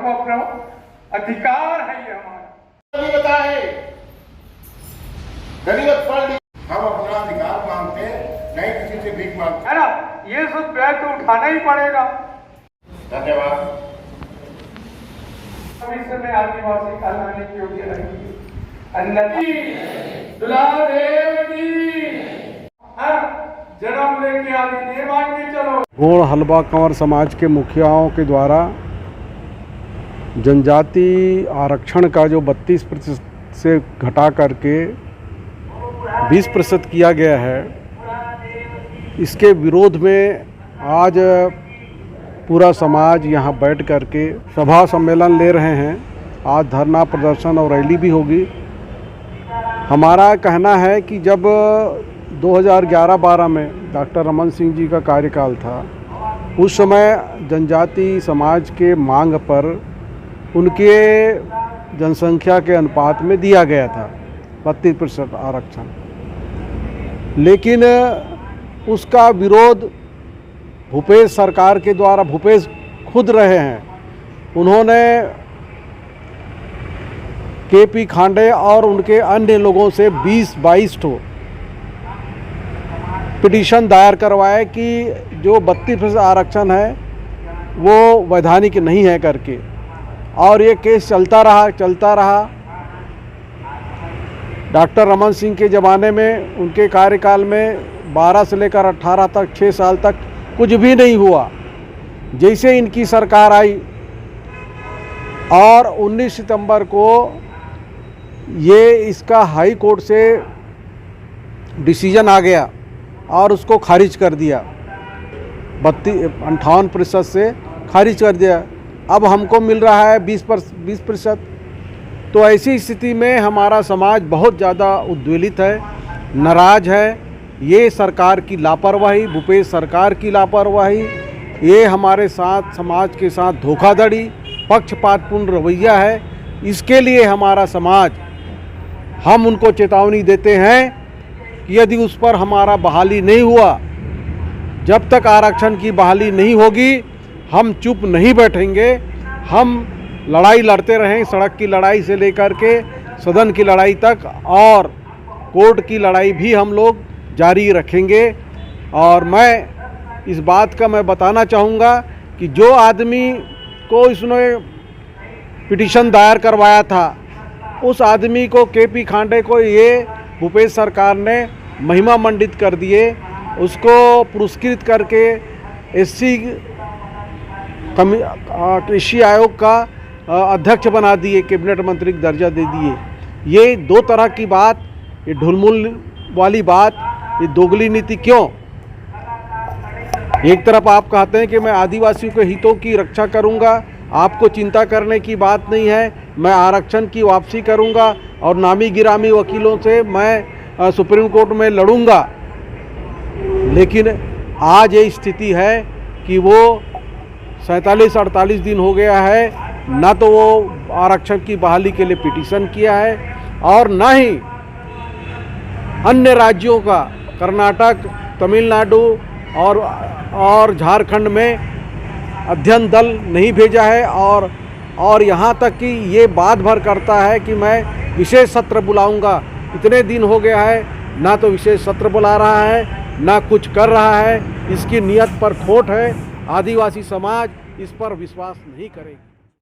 हमको अपना अधिकार है, ये हमारा। अभी बताए गरीबत फंड, हम अपना अधिकार मांगते नहीं किसी से भीख मांगते, है ना। ये सब व्यय तो उठाना ही पड़ेगा। धन्यवाद। भविष्य में आदिवासी कल्याण की योग्य रहेगी। अन्नति दुलादेव की जन्म लेके आदि निर्माण की चलो। गोड़ हलवा कंवर समाज के मुखियाओं के द्वारा जनजाति आरक्षण का जो 32% से घटा करके 20% किया गया है, इसके विरोध में आज पूरा समाज यहाँ बैठ करके सभा सम्मेलन ले रहे हैं। आज धरना प्रदर्शन और रैली भी होगी। हमारा कहना है कि जब 2011-12 में डॉक्टर रमन सिंह जी का कार्यकाल था, उस समय जनजाति समाज के मांग पर उनके जनसंख्या के अनुपात में दिया गया था 32% आरक्षण, लेकिन उसका विरोध भूपेश सरकार के द्वारा, भूपेश खुद रहे हैं, उन्होंने केपी खांडे और उनके अन्य लोगों से 20-22 ठो पिटीशन दायर करवाए कि जो 32% आरक्षण है वो वैधानिक नहीं है करके, और ये केस चलता रहा। डॉक्टर रमन सिंह के ज़माने में, उनके कार्यकाल में 12 से लेकर 18 तक, 6 साल तक कुछ भी नहीं हुआ। जैसे इनकी सरकार आई और 19 सितंबर को ये इसका हाई कोर्ट से डिसीजन आ गया और उसको खारिज कर दिया, 58% से खारिज कर दिया। अब हमको मिल रहा है 20%। तो ऐसी स्थिति में हमारा समाज बहुत ज़्यादा उद्वेलित है, नाराज़ है। ये सरकार की लापरवाही, भूपेश सरकार की लापरवाही, ये हमारे साथ, समाज के साथ धोखाधड़ी, पक्षपातपूर्ण रवैया है। इसके लिए हमारा समाज, हम उनको चेतावनी देते हैं कि यदि उस पर हमारा बहाली नहीं हुआ, जब तक आरक्षण की बहाली नहीं होगी, हम चुप नहीं बैठेंगे। हम लड़ाई लड़ते रहें, सड़क की लड़ाई से लेकर के सदन की लड़ाई तक, और कोर्ट की लड़ाई भी हम लोग जारी रखेंगे। और मैं इस बात का मैं बताना चाहूँगा कि जो आदमी को इसने पिटीशन दायर करवाया था, उस आदमी को, केपी खांडे को, ये भूपेश सरकार ने महिमा मंडित कर दिए, उसको पुरस्कृत करके एससी आयोग का अध्यक्ष बना दिए, कैबिनेट मंत्री का दर्जा दे दिए। ये दो तरह की बात, ये ढुलमुल वाली बात, ये दोगली नीति क्यों? एक तरफ आप कहते हैं कि मैं आदिवासियों के हितों की रक्षा करूंगा, आपको चिंता करने की बात नहीं है, मैं आरक्षण की वापसी करूंगा और नामी गिरामी वकीलों से मैं सुप्रीम कोर्ट में लड़ूंगा। लेकिन आज ये स्थिति है कि वो 47-48 दिन हो गया है, ना तो वो आरक्षण की बहाली के लिए पिटीशन किया है, और ना ही अन्य राज्यों का, कर्नाटक, तमिलनाडु और झारखंड में अध्ययन दल नहीं भेजा है। और यहाँ तक कि ये बात भर करता है कि मैं विशेष सत्र बुलाऊंगा। इतने दिन हो गया है, ना तो विशेष सत्र बुला रहा है, ना कुछ कर रहा है। इसकी नीयत पर खोट है। आदिवासी समाज इस पर विश्वास नहीं करेगी।